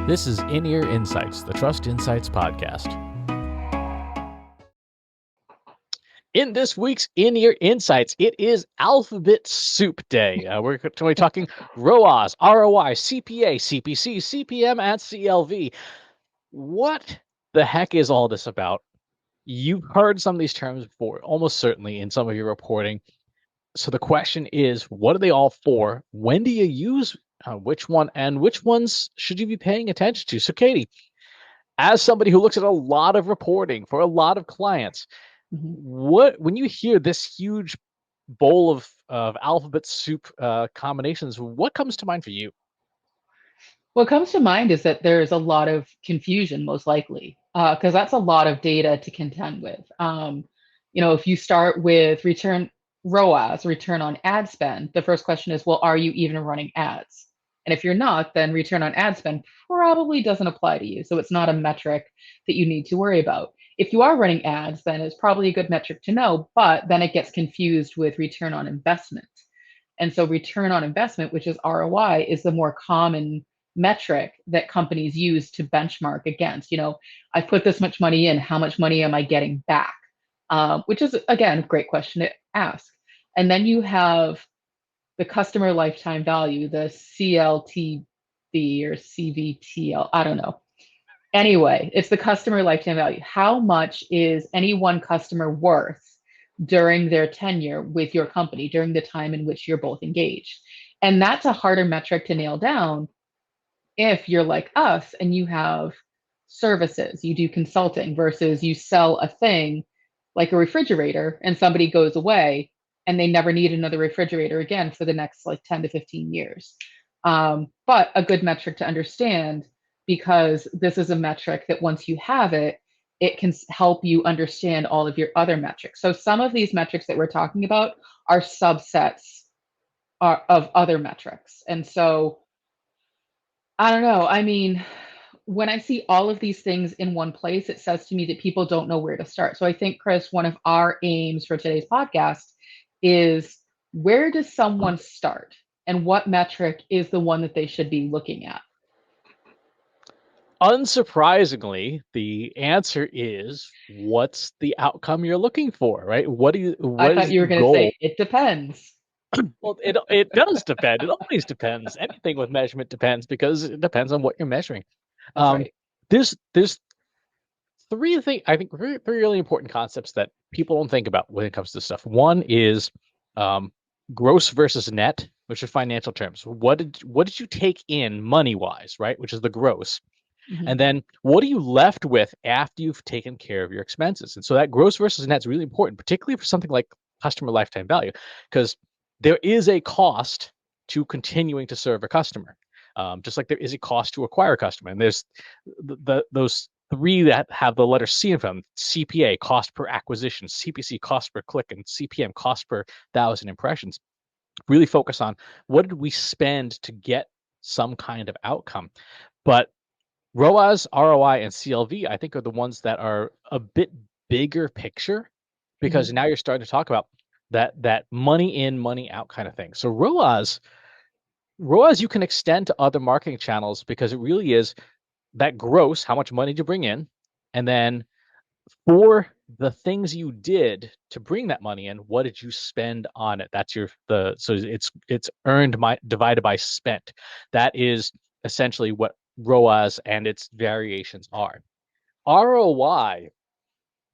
This is In-Ear Insights, the Trust Insights podcast. In this week's In-Ear Insights, it is Alphabet Soup Day. We're going to be talking ROAS, ROI, CPA, CPC, CPM, and CLV. What the heck is all this about? You've heard some of these terms before, almost certainly in some of your reporting. So the question is, what are they all for? When do you use which one, and which ones should you be paying attention to? So, Katie, as somebody who looks at a lot of reporting for a lot of clients, when you hear this huge bowl of alphabet soup combinations, what comes to mind for you? What comes to mind is that there's a lot of confusion, most likely, because that's a lot of data to contend with. If you start with return ROAS, return on ad spend, the first question is, well, are you even running ads? And if you're not, then return on ad spend probably doesn't apply to you. So it's not a metric that you need to worry about. If you are running ads, then it's probably a good metric to know, but then it gets confused with return on investment. And so return on investment, which is ROI, is the more common metric that companies use to benchmark against. I put this much money in, how much money am I getting back? Which is, again, a great question to ask. And then you have the customer lifetime value, the CLTV or CVTL, I don't know. Anyway, it's the customer lifetime value. How much is any one customer worth during their tenure with your company, during the time in which you're both engaged? And that's a harder metric to nail down if you're like us and you have services, you do consulting versus you sell a thing like a refrigerator and somebody goes away and they never need another refrigerator again for the next like 10 to 15 years. But a good metric to understand, because this is a metric that once you have it, it can help you understand all of your other metrics. So some of these metrics that we're talking about are subsets of other metrics. And so I don't know. I mean, when I see all of these things in one place, it says to me that people don't know where to start. So I think, Chris, one of our aims for today's podcast is, where does someone start? And what metric is the one that they should be looking at? Unsurprisingly, the answer is, what's the outcome you're looking for, right? I What thought is you the were going to goal? say it depends. Well, it does depend. It always depends. Anything with measurement depends, because it depends on what you're measuring. That's Um, right. there's three really important concepts that people don't think about when it comes to this stuff. One is um, gross versus net, which are financial terms. What did you take in money wise, right? Which is the gross. Mhm. And then what are you left with after you've taken care of your expenses? And so that gross versus net is really important, particularly for something like customer lifetime value, because there is a cost to continuing to serve a customer, just like there is a cost to acquire a customer. And there's those three that have the letter C in them: CPA, cost per acquisition; CPC, cost per click; and CPM, cost per thousand impressions. Really focus on what did we spend to get some kind of outcome. But ROAS, ROI, and CLV, I think, are the ones that are a bit bigger picture, because Mhm. now you're starting to talk about that money in, money out kind of thing. So ROAS you can extend to other marketing channels, because it really is that gross, how much money did you bring in, and then for the things you did to bring that money in, what did you spend on it? That's so it's earned divided by spent. That is essentially what ROAS and its variations are. ROI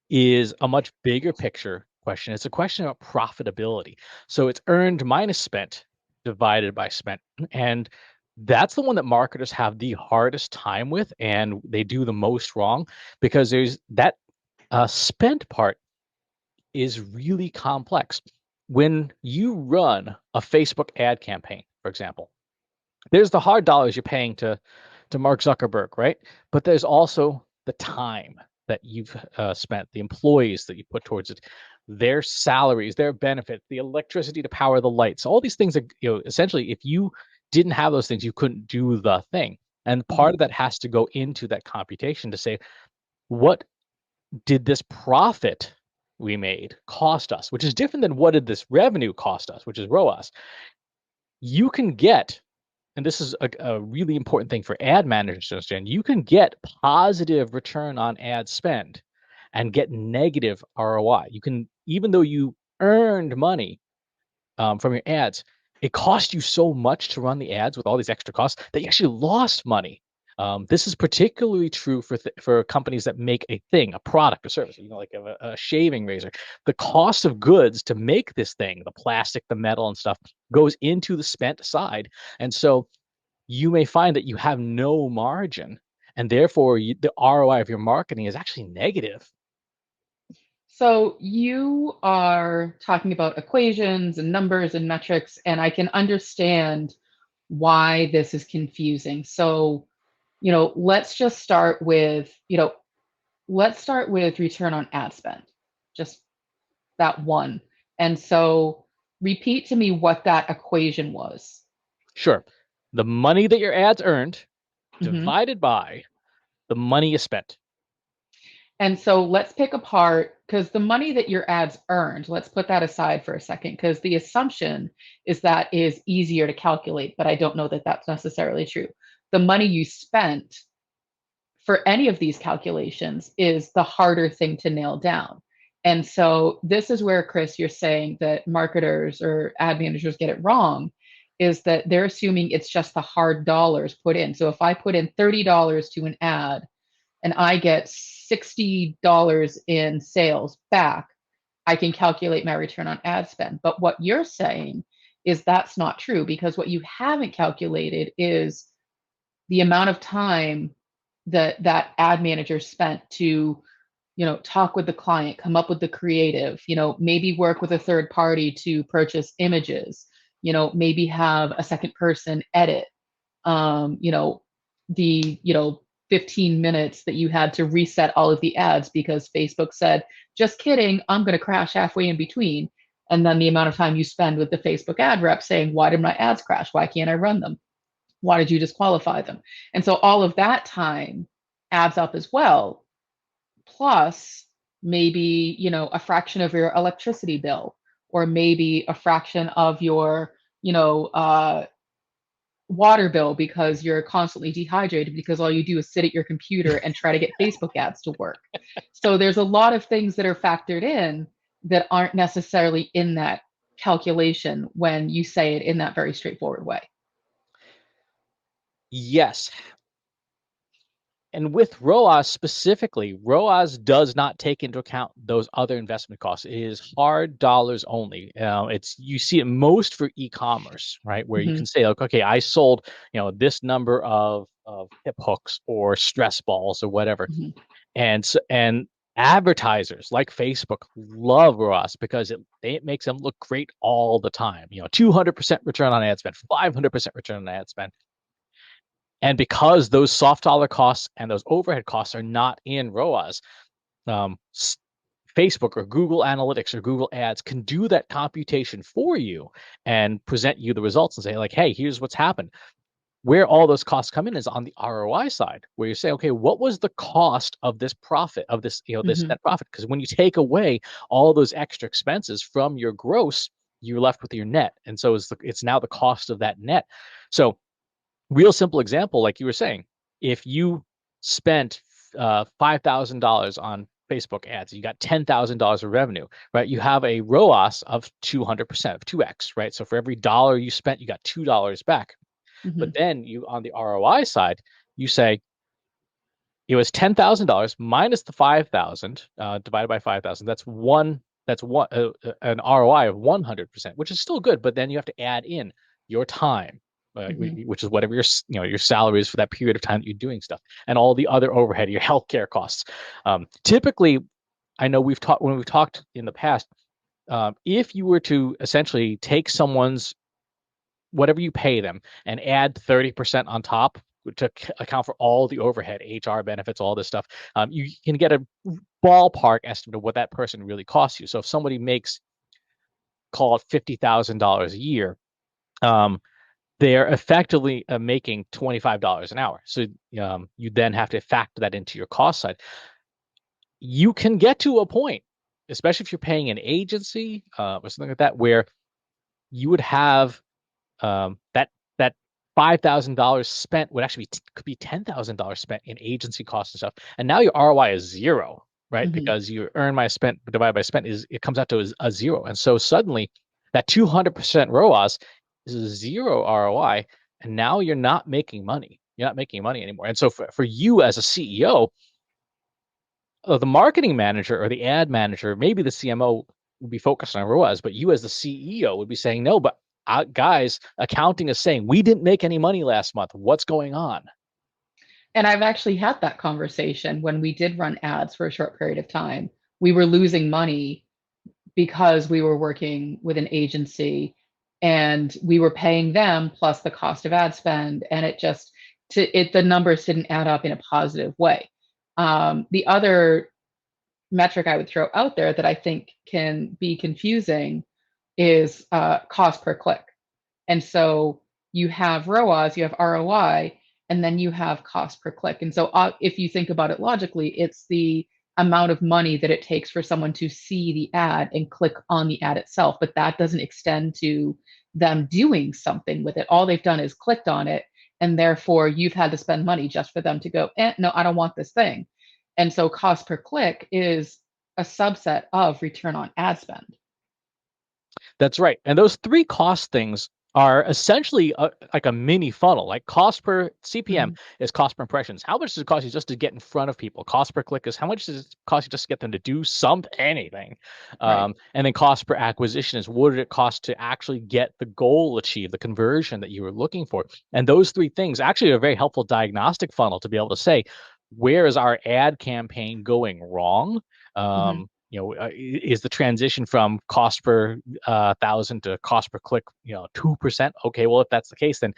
is a much bigger picture question. It's a question about profitability. So it's earned minus spent divided by spent. And that's the one that marketers have the hardest time with, and they do the most wrong, because there's that spent part is really complex. When you run a Facebook ad campaign, for example, there's the hard dollars you're paying to Mark Zuckerberg, right? But there's also the time that you've spent, the employees that you put towards it, their salaries, their benefits, the electricity to power the lights, all these things that, essentially, if you didn't have those things, you couldn't do the thing. And part Mhm. of that has to go into that computation to say, what did this profit we made cost us, which is different than what did this revenue cost us, which is ROAS. You can get and this is a really important thing for ad managers to understand, you can get positive return on ad spend and get negative ROI. You can, even though you earned money from your ads, it cost you so much to run the ads with all these extra costs that you actually lost money. This is particularly true for companies that make a thing, a product, a service, like a shaving razor. The cost of goods to make this thing, the plastic, the metal, and stuff, goes into the spent side, and so you may find that you have no margin, and therefore the ROI of your marketing is actually negative. So you are talking about equations and numbers and metrics, and I can understand why this is confusing. So, let's just start with, let's start with return on ad spend, just that one. And so repeat to me what that equation was. Sure, the money that your ads earned Mhm. divided by the money you spent. And so let's pick apart because the money that your ads earned, let's put that aside for a second because the assumption is that is easier to calculate, but I don't know that that's necessarily true. The money you spent for any of these calculations is the harder thing to nail down. And so this is where, Chris, you're saying that marketers or ad managers get it wrong, is that they're assuming it's just the hard dollars put in. So if I put in $30 to an ad and I get $60 in sales back, I can calculate my return on ad spend. But what you're saying is that's not true because what you haven't calculated is the amount of time that that ad manager spent to talk with the client, come up with the creative, maybe work with a third party to purchase images, maybe have a second person edit, the 15 minutes that you had to reset all of the ads because Facebook said, just kidding, I'm going to crash halfway in between. And then the amount of time you spend with the Facebook ad rep saying, why did my ads crash? Why can't I run them? Why did you disqualify them? And so all of that time adds up as well, plus maybe, a fraction of your electricity bill, or maybe a fraction of your, water bill because you're constantly dehydrated because all you do is sit at your computer and try to get Facebook ads to work. So there's a lot of things that are factored in that aren't necessarily in that calculation when you say it in that very straightforward way. Yes. And with ROAS specifically, ROAS does not take into account those other investment costs. It is hard dollars only. You see it most for e-commerce, right? Where you Mm-hmm, can say, like, okay, I sold, this number of hip hooks or stress balls or whatever, mm-hmm, and advertisers like Facebook love ROAS because it makes them look great all the time. 200% return on ad spend, 500% return on ad spend. And because those soft dollar costs and those overhead costs are not in ROAS, um, Facebook or Google Analytics or Google Ads can do that computation for you and present you the results and say, like, hey, here's what's happened. Where all those costs come in is on the ROI side, where you say, okay, what was the cost of this profit, of this, this mm-hmm. net profit? Because when you take away all those extra expenses from your gross, you're left with your net. And so it's now the cost of that net. So real simple example, like you were saying, if you spent $5,000 on Facebook ads, you got $10,000 of revenue, right? You have a ROAS of 200%, of 2x, right? So for every dollar you spent, you got $2 back. Mm-hmm. But then on the ROI side, you say it was $10,000 minus the 5,000 divided by 5,000. That's an ROI of 100%, which is still good. But then you have to add in your time, Mm-hmm. which is whatever your salary is for that period of time that you're doing stuff, and all the other overhead, your healthcare costs. Typically, I know when we've talked in the past, if you were to essentially take someone's whatever you pay them and add 30% on top to account for all the overhead, HR benefits, all this stuff, you can get a ballpark estimate of what that person really costs you. So if somebody makes, call it $50,000 a year, um, they're effectively making $25 an hour. So you then have to factor that into your cost side. You can get to a point, especially if you're paying an agency or something like that, where you would have that $5,000 spent would actually could be $10,000 spent in agency costs and stuff. And now your ROI is zero, right? Hmm. Because you earn my spent divided by spent is it comes out to a zero. And so suddenly that 200% ROAS is a zero ROI. And now you're not making money. You're not making money anymore. And so for you as a CEO, the marketing manager or the ad manager, maybe the CMO would be focused on ROAS, but you as the CEO would be saying, no, but guys, accounting is saying we didn't make any money last month. What's going on? And I've actually had that conversation when we did run ads for a short period of time. We were losing money because we were working with an agency and we were paying them plus the cost of ad spend, and the numbers didn't add up in a positive way. The other metric I would throw out there that I think can be confusing is cost per click. And so you have ROAS, you have ROI, and then you have cost per click. And so if you think about it logically, it's the amount of money that it takes for someone to see the ad and click on the ad itself. But that doesn't extend to them doing something with it. All they've done is clicked on it. And therefore, you've had to spend money just for them to go, no, I don't want this thing. And so cost per click is a subset of return on ad spend. That's right. And those three cost things are essentially like a mini funnel. Like cost per CPM Mhm. is cost per impressions. How much does it cost you just to get in front of people? Cost per click is how much does it cost you just to get them to do anything? Right. And then cost per acquisition is what did it cost to actually get the goal achieved, the conversion that you were looking for? And those three things actually are a very helpful diagnostic funnel to be able to say, where is our ad campaign going wrong? Mhm. Is the transition from cost per thousand to cost per click, 2%? Okay, well, if that's the case, then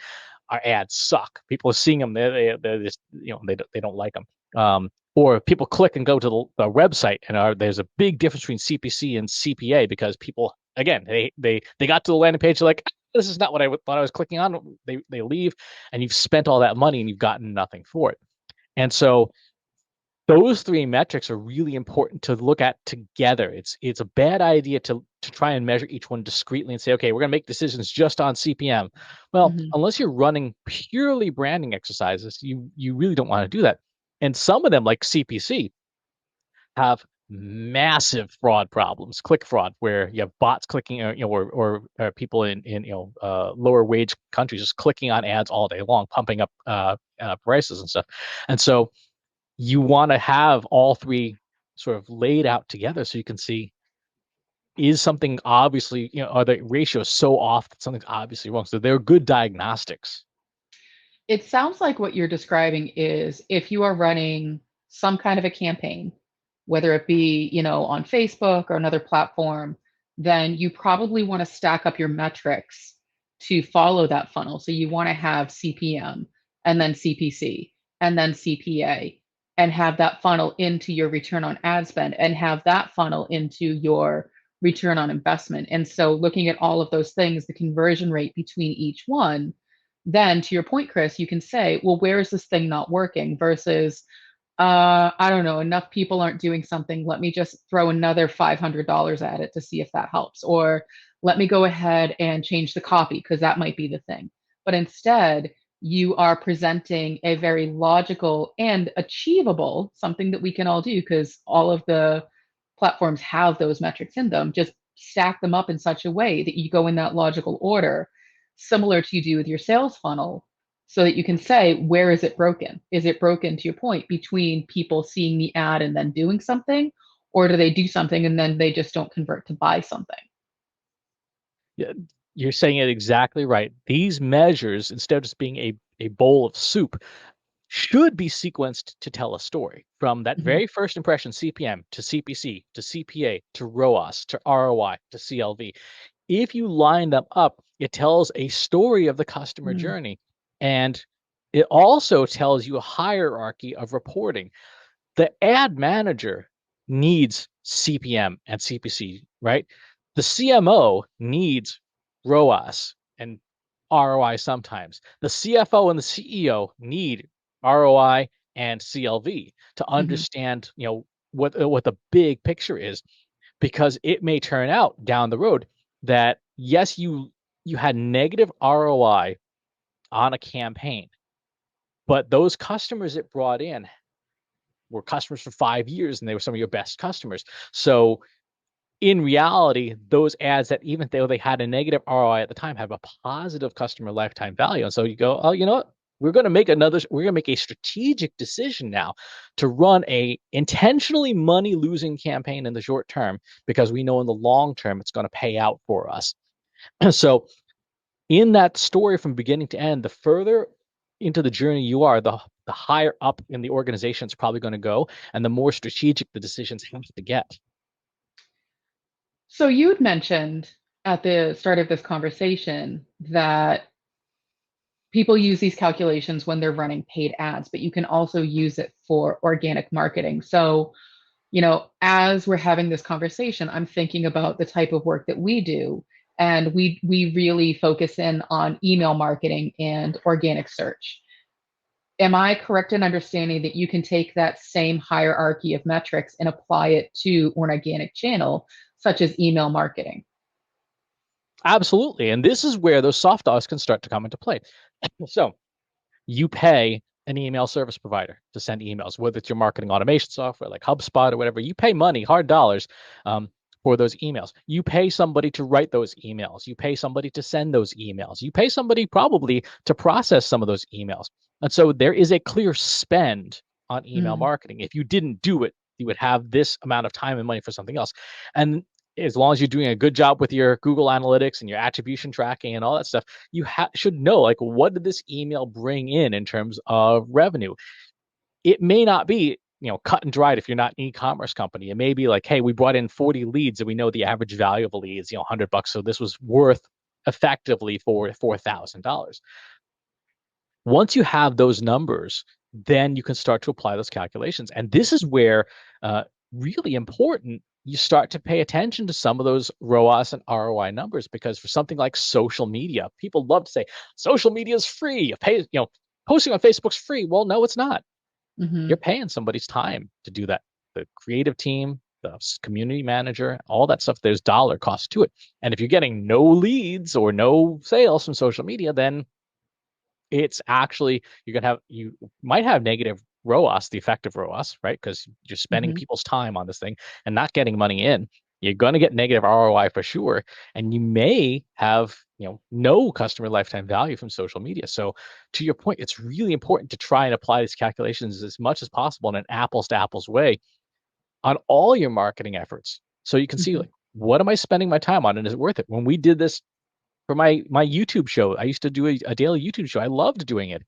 our ads suck. People are seeing them, they're just, they don't like them. Or people click and go to the website, and there's a big difference between CPC and CPA because people, again, they got to the landing page, they're like, this is not what I thought I was clicking on. They leave, and you've spent all that money and you've gotten nothing for it. And so those three metrics are really important to look at together. It's a bad idea to try and measure each one discreetly and say, okay, we're going to make decisions just on CPM. Well, Mhm. unless you're running purely branding exercises, you really don't want to do that. And some of them, like CPC, have massive fraud problems, click fraud, where you have bots clicking, or people in lower wage countries just clicking on ads all day long, pumping up prices and stuff. And so you want to have all three sort of laid out together so you can see, is something obviously, are the ratios so off that something's obviously wrong? So they're good diagnostics. It sounds like what you're describing is if you are running some kind of a campaign, whether it be, on Facebook or another platform, then you probably want to stack up your metrics to follow that funnel. So you want to have CPM and then CPC and then CPA and have that funnel into your return on ad spend and have that funnel into your return on investment. And so looking at all of those things, the conversion rate between each one, then to your point, Chris, you can say, well, where is this thing not working versus, I don't know, enough people aren't doing something. Let me just throw another $500 at it to see if that helps. Or let me go ahead and change the copy because that might be the thing. But instead, you are presenting a very logical and achievable, something that we can all do because all of the platforms have those metrics in them. Just stack them up in such a way that you go in that logical order, similar to you do with your sales funnel, so that you can say, where is it broken? Is it broken, to your point, between people seeing the ad and then doing something? Or do they do something and then they just don't convert to buy something? Yeah, you're saying it exactly right. These measures, instead of just being a bowl of soup, should be sequenced to tell a story from that Mhm. very first impression, CPM to CPC to CPA to ROAS to ROI to CLV. If you line them up, it tells a story of the customer Mm. journey. And it also tells you a hierarchy of reporting. The ad manager needs CPM and CPC, right? The CMO needs ROAS and ROI sometimes. The CFO and the CEO need ROI and CLV to Mhm. understand, what the big picture is, because it may turn out down the road that yes, you had negative ROI on a campaign. But those customers it brought in were customers for 5 years and they were some of your best customers. So in reality, those ads that even though they had a negative ROI at the time have a positive customer lifetime value. And so you go, oh, you know what? We're going to make a strategic decision now to run a intentionally money losing campaign in the short term because we know in the long term it's going to pay out for us. So in that story from beginning to end, the further into the journey you are, the higher up in the organization it's probably going to go, and the more strategic the decisions have to get. So you'd mentioned at the start of this conversation that people use these calculations when they're running paid ads, but you can also use it for organic marketing. So, as we're having this conversation, I'm thinking about the type of work that we do, and we really focus in on email marketing and organic search. Am I correct in understanding that you can take that same hierarchy of metrics and apply it to an organic channel, such as email marketing? Absolutely. And this is where those soft dollars can start to come into play. So you pay an email service provider to send emails, whether it's your marketing automation software like HubSpot or whatever. You pay money, hard dollars, for those emails. You pay somebody to write those emails. You pay somebody to send those emails. You pay somebody probably to process some of those emails. And so there is a clear spend on email Mm, marketing. If you didn't do it, you would have this amount of time and money for something else. And as long as you're doing a good job with your Google Analytics and your attribution tracking and all that stuff, you should know like what did this email bring in terms of revenue. It may not be cut and dried if you're not an e-commerce company. It may be like, hey, we brought in 40 leads and we know the average value of a lead is $100, so this was worth effectively for $4,000. Once you have those numbers, then you can start to apply those calculations. And this is where really important you start to pay attention to some of those ROAS and ROI numbers, because for something like social media, people love to say social media is free. Posting on Facebook's free. Well, no, it's not. You're hmm paying somebody's time to do that. The creative team, the community manager, all that stuff, there's dollar cost to it. And if you're getting no leads or no sales from social media, then it's actually you might have negative ROAS, the effective ROAS, right? Because you're spending hmm people's time on this thing and not getting money in. You're going to get negative ROI for sure, and you may have no customer lifetime value from social media. So to your point, it's really important to try and apply these calculations as much as possible in an apples to apples way on all your marketing efforts, so you can see hmm like what am I spending my time on, and is it worth it? When we did this for my YouTube show, I used to do a daily YouTube show. I loved doing it.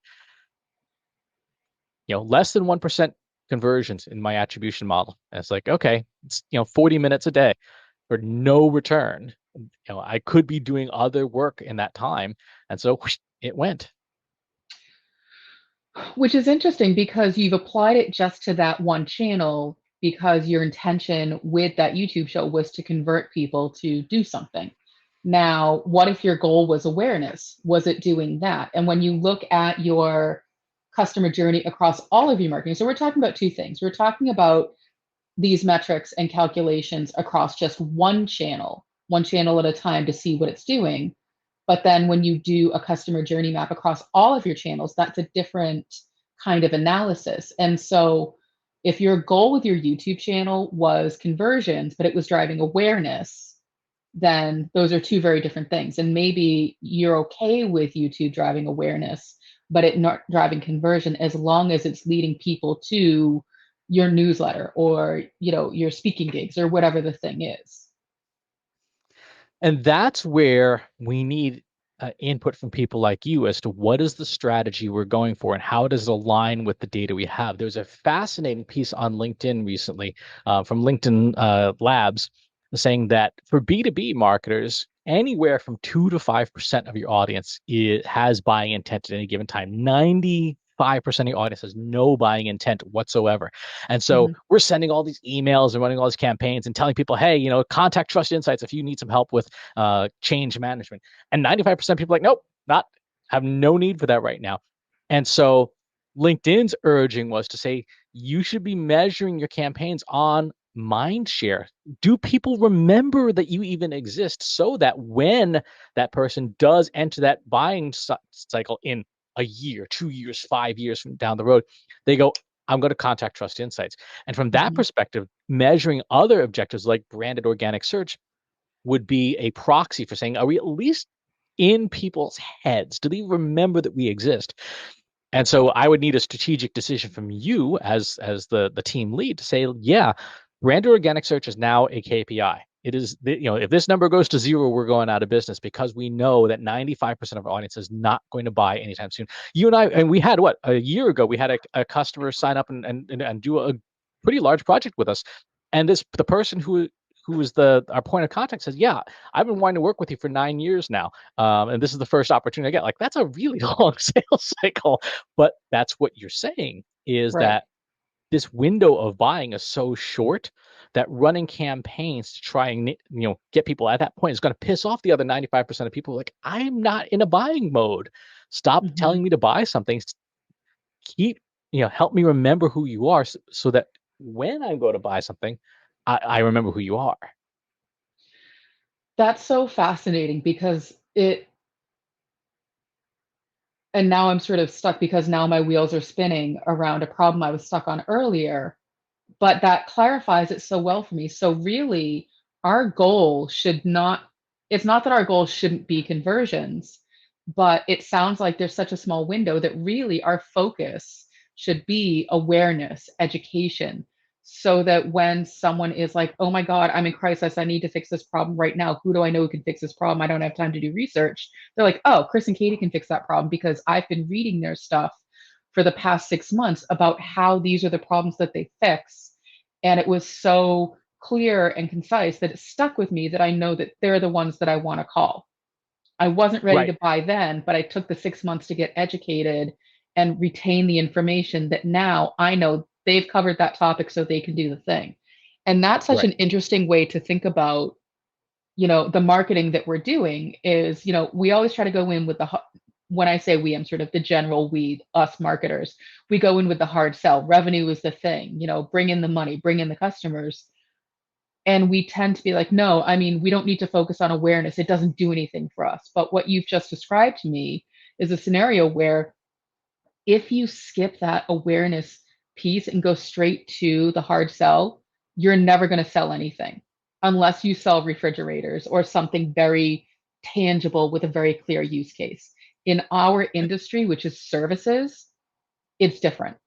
Less than 1% conversions in my attribution model. And it's like, okay, it's 40 minutes a day for no return. I could be doing other work in that time. And so whoosh, it went. Which is interesting because you've applied it just to that one channel because your intention with that YouTube show was to convert people to do something. Now, what if your goal was awareness? Was it doing that? And when you look at your customer journey across all of your marketing, so we're talking about two things. We're talking about these metrics and calculations across just one channel at a time to see what it's doing. But then when you do a customer journey map across all of your channels, that's a different kind of analysis. And so if your goal with your YouTube channel was conversions, but it was driving awareness, then those are two very different things. And maybe you're okay with YouTube driving awareness, but it not driving conversion as long as it's leading people to your newsletter or your speaking gigs or whatever the thing is. And that's where we need input from people like you as to what is the strategy we're going for and how does it align with the data we have. There's a fascinating piece on LinkedIn recently from LinkedIn Labs saying that for B2B marketers, anywhere from 2 to 5% of your audience has buying intent at any given time. 95% of your audience has no buying intent whatsoever. And so Mm-hmm. we're sending all these emails and running all these campaigns and telling people, hey, contact Trust Insights if you need some help with change management. And 95% of people are like, nope, not have no need for that right now. And so LinkedIn's urging was to say you should be measuring your campaigns on mind share. Do people remember that you even exist, so that when that person does enter that buying cycle in a year, 2 years, 5 years from down the road, they go, I'm going to contact Trust Insights. And from that Mhm. perspective, measuring other objectives like branded organic search would be a proxy for saying, are we at least in people's heads? Do they remember that we exist? And so I would need a strategic decision from you as the team lead to say, yeah, branded organic search is now a KPI. It is, if this number goes to zero, we're going out of business because we know that 95% of our audience is not going to buy anytime soon. You and I, and we had what, a year ago, we had a customer sign up and do a pretty large project with us. And the person who was our point of contact says, yeah, I've been wanting to work with you for 9 years now. And this is the first opportunity I get. Like, that's a really long sales cycle. But that's what you're saying is Right. that this window of buying is so short that running campaigns to try and get people at that point is going to piss off the other 95% of people. Like, I'm not in a buying mode. Stop Mhm. telling me to buy something. Keep, help me remember who you are, so that when I go to buy something, I remember who you are. That's so fascinating because it and now I'm sort of stuck because now my wheels are spinning around a problem I was stuck on earlier, but that clarifies it so well for me. So really, our goal should not it's not that our goal shouldn't be conversions, but it sounds like there's such a small window that really our focus should be awareness, education, so that when someone is like, "Oh my god, I'm in crisis. I need to fix this problem right now. Who do I know who can fix this problem? I don't have time to do research." They're like, "Oh, Chris and Katie can fix that problem because I've been reading their stuff for the past 6 months about how these are the problems that they fix." And it was so clear and concise that it stuck with me that I know that they're the ones that I want to call. I wasn't ready Right. to buy then, but I took the 6 months to get educated and retain the information that now I know they've covered that topic so they can do the thing. And that's such Right. an interesting way to think about, the marketing that we're doing is, we always try to go in with when I say we, I'm sort of the general we, us marketers. We go in with the hard sell. Revenue is the thing, bring in the money, bring in the customers. And we tend to be like, no, I mean, we don't need to focus on awareness. It doesn't do anything for us. But what you've just described to me is a scenario where if you skip that awareness piece and go straight to the hard sell, you're never going to sell anything unless you sell refrigerators or something very tangible with a very clear use case. In our industry, which is services, it's different.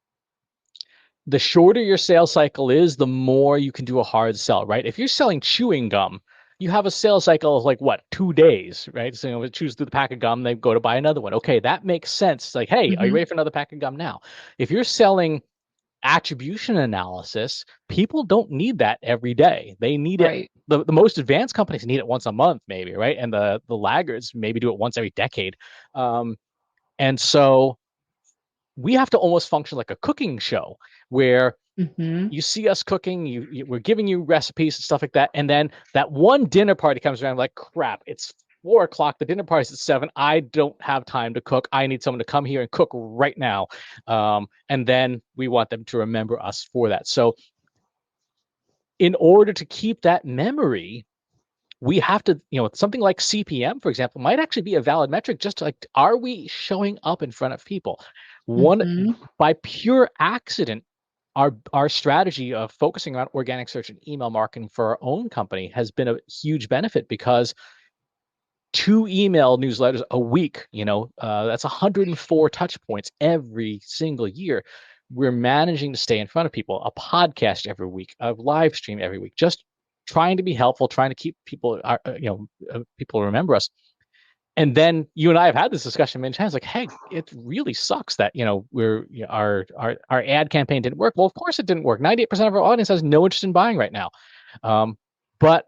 The shorter your sales cycle is, the more you can do a hard sell, right? If you're selling chewing gum, you have a sales cycle of like what, 2 days, right? So they choose through the pack of gum, they go to buy another one. Okay, that makes sense. Like, hey, are you Hmm. ready for another pack of gum now? If you're selling attribution analysis, people don't need that every day. They need it. Right. The most advanced companies need it once a month, maybe, right? And the laggards maybe do it once every decade. Um, and so we have to almost function like a cooking show where Hmm. you see us cooking, we're giving you recipes and stuff like that, and then that one dinner party comes around, like, crap, it's 4 o'clock, the dinner party's at 7, I don't have time to cook, I need someone to come here and cook right now. And then we want them to remember us for that. So in order to keep that memory, we have to, something like CPM, for example, might actually be a valid metric. Just like, are we showing up in front of people? One, Hmm. by pure accident, our strategy of focusing on organic search and email marketing for our own company has been a huge benefit, because 2 email newsletters a week, that's 104 touch points every single year. We're managing to stay in front of people, a podcast every week, a live stream every week, just trying to be helpful, trying to keep people, people remember us. And then you and I have had this discussion many times, like, hey, it really sucks that, our ad campaign didn't work. Well, of course it didn't work. 98% of our audience has no interest in buying right now. But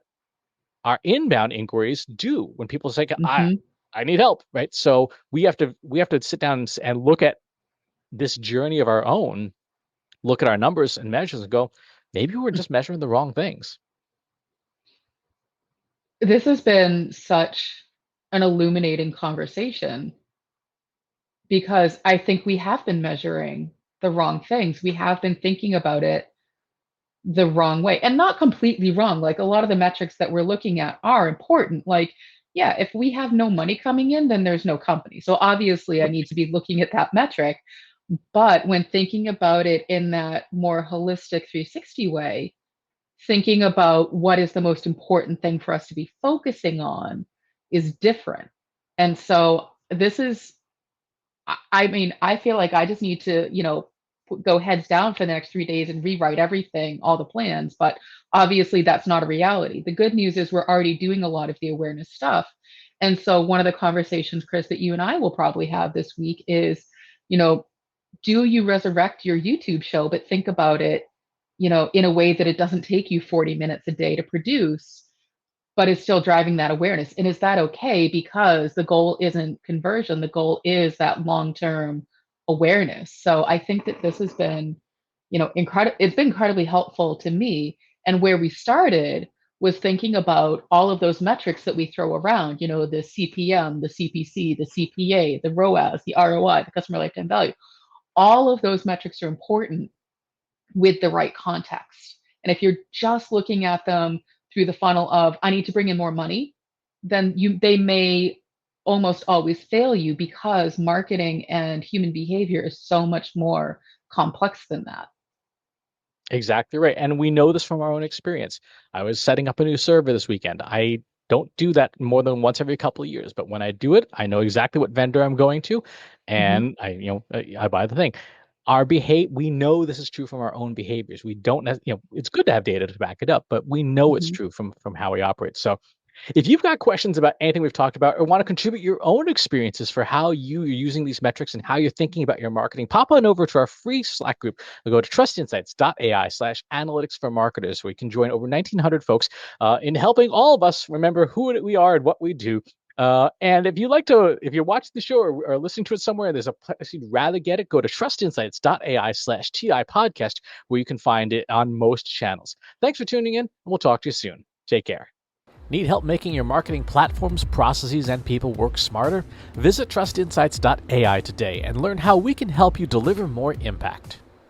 our inbound inquiries do, when people say, Hmm. I need help, right? So we have to sit down and look at this journey of our own, look at our numbers and measures and go, maybe we're just measuring the wrong things. This has been such an illuminating conversation because I think we have been measuring the wrong things. We have been thinking about it the wrong way and not completely wrong. Like a lot of the metrics that we're looking at are important. Like, yeah, if we have no money coming in, then there's no company. So obviously, I need to be looking at that metric. But when thinking about it in that more holistic 360 way, thinking about what is the most important thing for us to be focusing on is different. And so this is, I mean, I feel like I just need to, go heads down for the next 3 days and rewrite everything, all the plans. But obviously, that's not a reality. The good news is we're already doing a lot of the awareness stuff. And so, one of the conversations, Chris, that you and I will probably have this week is, you know, do you resurrect your YouTube show, but think about it, in a way that it doesn't take you 40 minutes a day to produce, but is still driving that awareness. And is that okay? Because the goal isn't conversion, the goal is that long-term awareness. So I think that this has been, incredible. It's been incredibly helpful to me. And where we started was thinking about all of those metrics that we throw around, the CPM, the CPC, the CPA, the ROAS, the ROI, the customer lifetime value. All of those metrics are important with the right context. And if you're just looking at them through the funnel of I need to bring in more money, then they may almost always fail you because marketing and human behavior is so much more complex than that. Exactly right. And we know this from our own experience. I was setting up a new server this weekend. I don't do that more than once every couple of years, but when I do it, I know exactly what vendor I'm going to, Mm-hmm. and I buy the thing. We know this is true from our own behaviors. We don't, it's good to have data to back it up, but we know it's Mm-hmm. true from how we operate. So if you've got questions about anything we've talked about or want to contribute your own experiences for how you're using these metrics and how you're thinking about your marketing, pop on over to our free Slack group. Go to trustinsights.ai/analytics for marketers, where you can join over 1,900 folks in helping all of us remember who we are and what we do. And if you're watching the show or listening to it somewhere, there's a place you'd rather get it, go to trustinsights.ai/TI podcast, where you can find it on most channels. Thanks for tuning in, and we'll talk to you soon. Take care. Need help making your marketing platforms, processes, and people work smarter? Visit trustinsights.ai today and learn how we can help you deliver more impact.